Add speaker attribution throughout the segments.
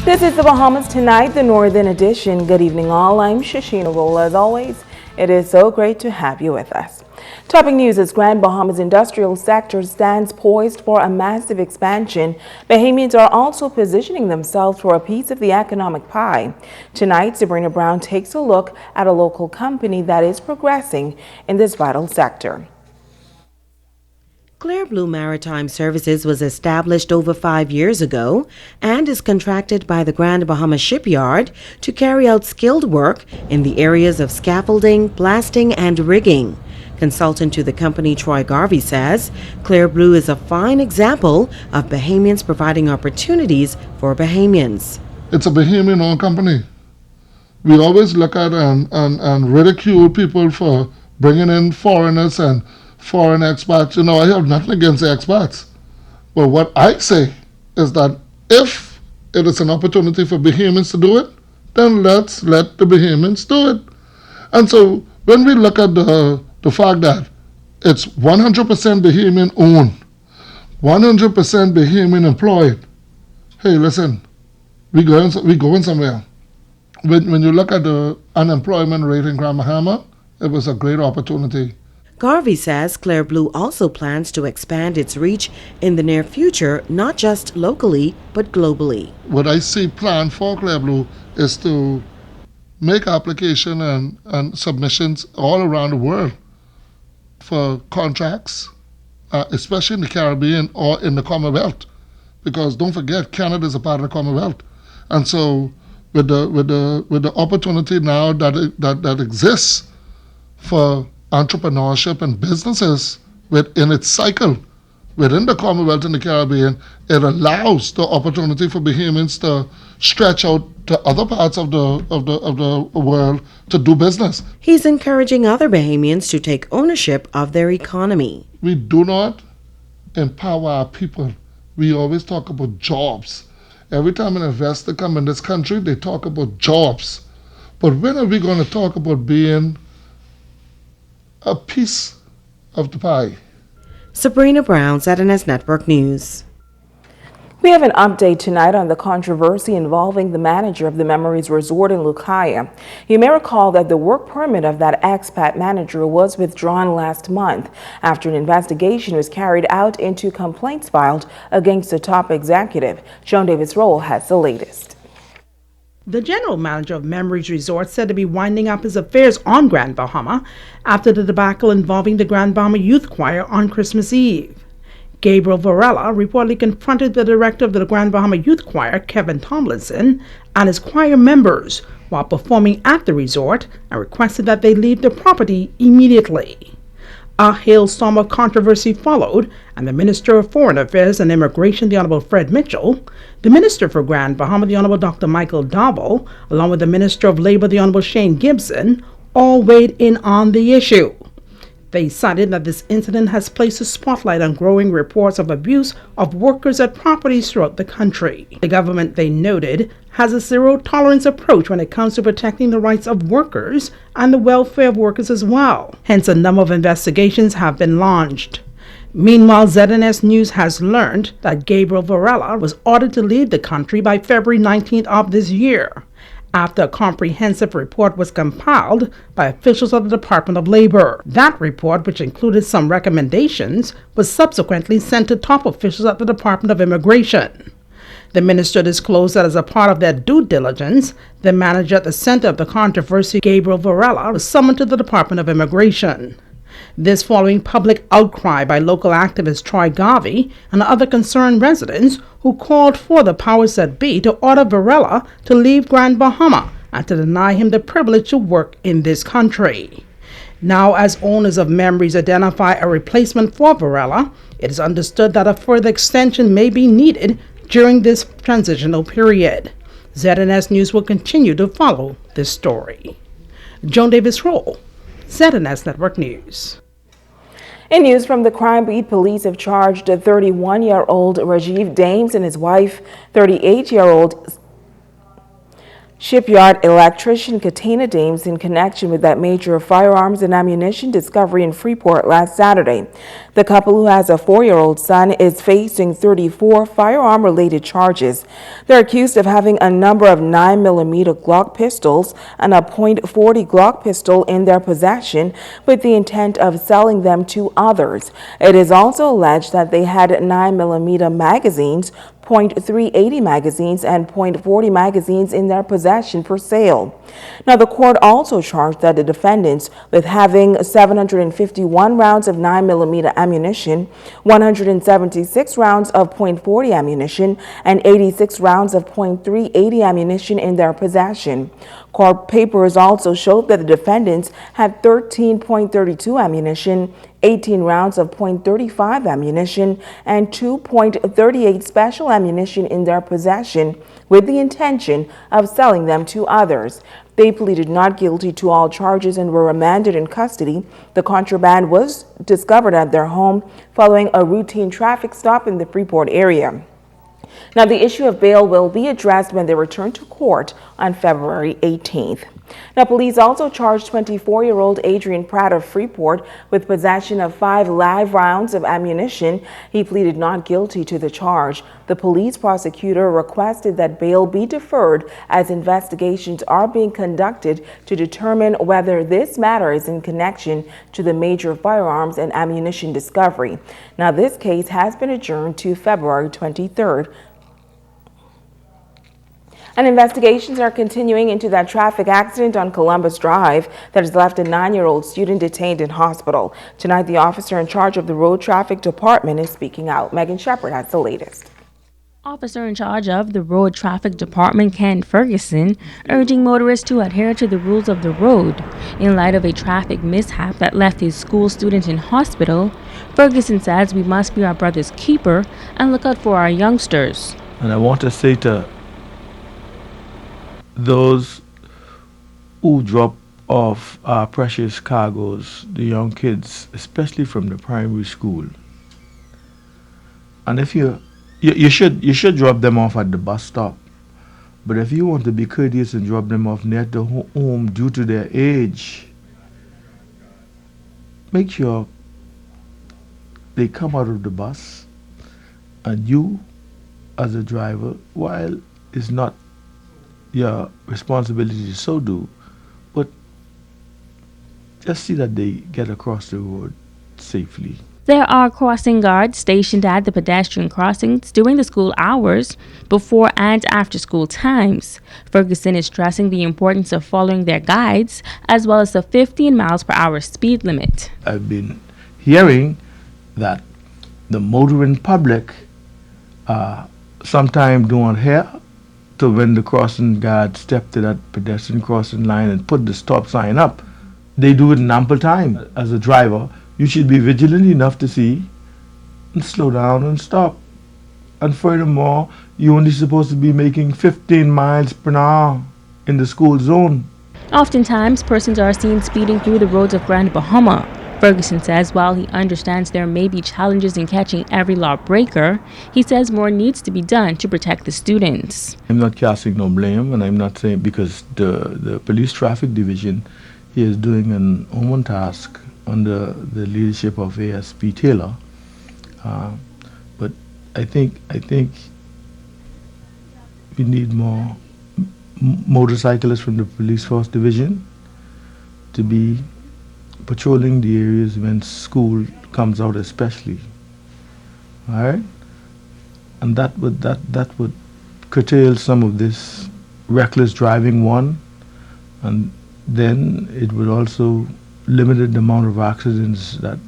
Speaker 1: This is the Bahamas Tonight, the Northern Edition. Good evening, all. I'm Shashina Roll. As always, it is so great to have you with us. Topping news as Grand Bahamas industrial sector stands poised for a massive expansion. Bahamians are also positioning themselves for a piece of the economic pie. Tonight, Sabrina Brown takes a look at a local company that is progressing in this vital sector.
Speaker 2: Clear Blue Maritime Services was established over 5 years ago and is contracted by the Grand Bahamas Shipyard to carry out skilled work in the areas of scaffolding, blasting, and rigging. Consultant to the company Troy Garvey says Clear Blue is a fine example of Bahamians providing opportunities for Bahamians.
Speaker 3: It's a Bahamian-owned company. We always look at and ridicule people for bringing in foreigners and foreign expats. You know, I have nothing against the expats. But what I say is that if it is an opportunity for Bahamians to do it, then let's let the Bahamians do it. And so when we look at the fact that it's 100% Bahamian owned, 100% Bahamian employed, hey, listen, we going somewhere. When you look at the unemployment rate in Grand Bahama, it was a great opportunity.
Speaker 2: Garvey says Clear Blue also plans to expand its reach in the near future, not just locally, but globally.
Speaker 3: What I see planned for Clear Blue is to make application and submissions all around the world for contracts, especially in the Caribbean or in the Commonwealth. Because don't forget, Canada is a part of the Commonwealth. And so with the opportunity now that exists for entrepreneurship and businesses within its cycle within the Commonwealth and the Caribbean, it allows the opportunity for Bahamians to stretch out to other parts of the world to do business.
Speaker 2: He's encouraging other Bahamians to take ownership of their economy.
Speaker 3: We do not empower our people. We always talk about jobs. Every time an investor comes in this country, they talk about jobs. But when are we going to talk about being a piece of the pie?
Speaker 2: Sabrina Brown, ZNS Network News.
Speaker 1: We have an update tonight on the controversy involving the manager of the Memories Resort in Lucaya. You may recall that the work permit of that expat manager was withdrawn last month after an investigation was carried out into complaints filed against the top executive. Joan Davis-Roll has the latest.
Speaker 4: The general manager of Memories Resort said to be winding up his affairs on Grand Bahama after the debacle involving the Grand Bahama Youth Choir on Christmas Eve. Gabriel Varela reportedly confronted the director of the Grand Bahama Youth Choir, Kevin Tomlinson, and his choir members while performing at the resort and requested that they leave the property immediately. A hailstorm of controversy followed, and the Minister of Foreign Affairs and Immigration, the Honorable Fred Mitchell, the Minister for Grand Bahama, the Honorable Dr. Michael Davo, along with the Minister of Labor, the Honorable Shane Gibson, all weighed in on the issue. They cited that this incident has placed a spotlight on growing reports of abuse of workers at properties throughout the country. The government, they noted, has a zero-tolerance approach when it comes to protecting the rights of workers and the welfare of workers as well. Hence, a number of investigations have been launched. Meanwhile, ZNS News has learned that Gabriel Varela was ordered to leave the country by February 19th of this year, after a comprehensive report was compiled by officials of the Department of Labor. That report, which included some recommendations, was subsequently sent to top officials at the Department of Immigration. The minister disclosed that as a part of their due diligence, the manager at the center of the controversy, Gabriel Varela, was summoned to the Department of Immigration. This following public outcry by local activist Troy Garvey and other concerned residents who called for the powers that be to order Varela to leave Grand Bahama and to deny him the privilege to work in this country. Now, as owners of Memories identify a replacement for Varela, it is understood that a further extension may be needed during this transitional period. ZNS News will continue to follow this story. Joan Davis-Roll, ZNS Network News.
Speaker 1: In news from the crime beat, police have charged a 31-year-old Rajiv Dames and his wife, 38-year-old Shipyard electrician Katina Dames in connection with that major firearms and ammunition discovery in Freeport last Saturday. The couple, who has a 4-year-old son, is facing 34 firearm-related charges. They're accused of having a number of 9mm Glock pistols and a .40 Glock pistol in their possession with the intent of selling them to others. It is also alleged that they had 9mm magazines, .380 magazines and .40 magazines in their possession for sale. Now, the court also charged that the defendants with having 751 rounds of 9mm ammunition, 176 rounds of .40 ammunition, and 86 rounds of .380 ammunition in their possession. Court papers also showed that the defendants had 13 .32 ammunition, 18 rounds of .35 ammunition, and 2 .38 special ammunition in their possession with the intention of selling them to others. They pleaded not guilty to all charges and were remanded in custody. The contraband was discovered at their home following a routine traffic stop in the Freeport area. Now, the issue of bail will be addressed when they return to court on February 18th. Now, police also charged 24-year-old Adrian Pratt of Freeport with possession of 5 live rounds of ammunition. He pleaded not guilty to the charge. The police prosecutor requested that bail be deferred as investigations are being conducted to determine whether this matter is in connection to the major firearms and ammunition discovery. Now, this case has been adjourned to February 23rd. And investigations are continuing into that traffic accident on Columbus Drive that has left a 9-year-old student detained in hospital. Tonight, the officer in charge of the Road Traffic Department is speaking out. Megan Shepard has the latest.
Speaker 5: Officer in charge of the Road Traffic Department, Ken Ferguson, urging motorists to adhere to the rules of the road. In light of a traffic mishap that left his school student in hospital, Ferguson says we must be our brother's keeper and look out for our youngsters.
Speaker 6: And I want to say to those who drop off our precious cargoes, the young kids, especially from the primary school, and if you should drop them off at the bus stop, but if you want to be courteous and drop them off near the home due to their age, make sure they come out of the bus and you, as a driver, while it's not your responsibility to so do, but just see that they get across the road safely.
Speaker 5: There are crossing guards stationed at the pedestrian crossings during the school hours, before and after school times. Ferguson is stressing the importance of following their guides, as well as the 15 miles per hour speed limit.
Speaker 6: I've been hearing that the motoring public sometimes don't adhere to when the crossing guard step to that pedestrian crossing line and put the stop sign up. They do it in ample time. As a driver, you should be vigilant enough to see and slow down and stop. And furthermore, you're only supposed to be making 15 miles per hour in the school zone.
Speaker 5: Oftentimes, persons are seen speeding through the roads of Grand Bahama. Ferguson says while he understands there may be challenges in catching every lawbreaker, he says more needs to be done to protect the students.
Speaker 6: I'm not casting no blame, and I'm not saying, because the police traffic division here is doing an own task under the leadership of ASP Taylor. But I think we need more motorcyclists from the police force division to be patrolling the areas when school comes out, especially. All right, and that would curtail some of this reckless driving, one, and then it would also limit the amount of accidents that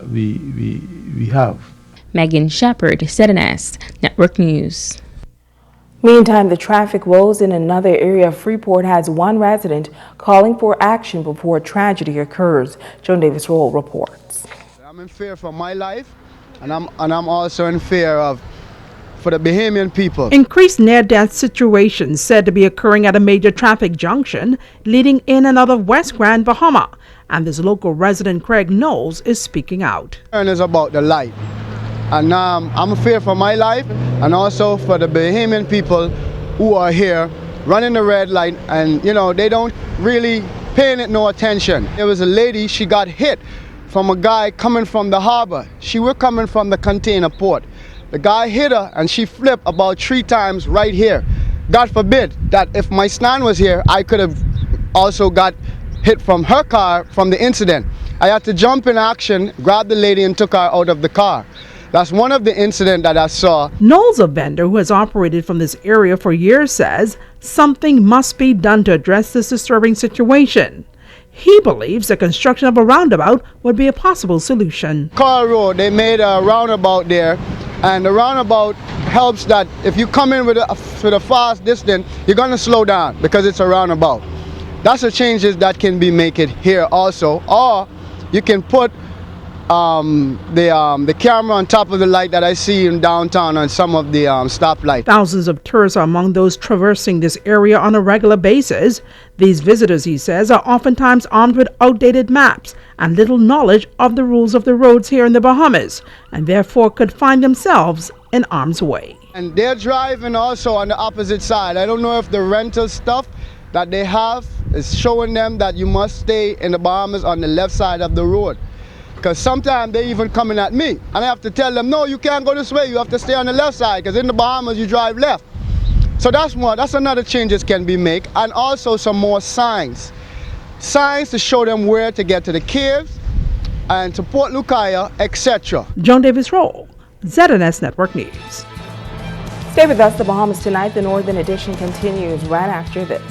Speaker 6: we have.
Speaker 5: Megan Shepard, ZNS Network News.
Speaker 1: Meantime, the traffic woes in another area of Freeport has one resident calling for action before tragedy occurs. Joan Davis Roll reports.
Speaker 7: I'm in fear for my life, and I'm also in fear for the Bahamian people.
Speaker 4: Increased near-death situations said to be occurring at a major traffic junction leading in and out of West Grand Bahama. And this local resident, Craig Knowles, is speaking out.
Speaker 7: And it's about the light. And I'm in fear for my life and also for the Bahamian people who are here running the red light, and they don't really paying it no attention. There was a lady, she got hit from a guy coming from the harbor. She was coming from the container port. The guy hit her and she flipped about 3 times right here. God forbid that if my stand was here, I could have also got hit from her car from the incident. I had to jump in action, grab the lady and took her out of the car. That's one of the incidents that I saw.
Speaker 4: Knowles, a vendor who has operated from this area for years, says something must be done to address this disturbing situation. He believes the construction of a roundabout would be a possible solution.
Speaker 7: Carl Road, they made a roundabout there, and the roundabout helps that if you come in with a fast distance, you're going to slow down because it's a roundabout. That's the changes that can be made here also, or you can put the camera on top of the light that I see in downtown on some of the stoplights.
Speaker 4: Thousands of tourists are among those traversing this area on a regular basis. These visitors, he says, are oftentimes armed with outdated maps and little knowledge of the rules of the roads here in the Bahamas, and therefore could find themselves in harm's way.
Speaker 7: And they're driving also on the opposite side. I don't know if the rental stuff that they have is showing them that you must stay in the Bahamas on the left side of the road. Because sometimes they're even coming at me, and I have to tell them, no, you can't go this way, you have to stay on the left side, because in the Bahamas you drive left. So that's another changes can be made, and also some more signs to show them where to get to the caves and to Port Lucaya, etc.
Speaker 4: Joan Davis Roll, ZNS Network News.
Speaker 1: Stay with us. The Bahamas Tonight, the Northern Edition continues right after this.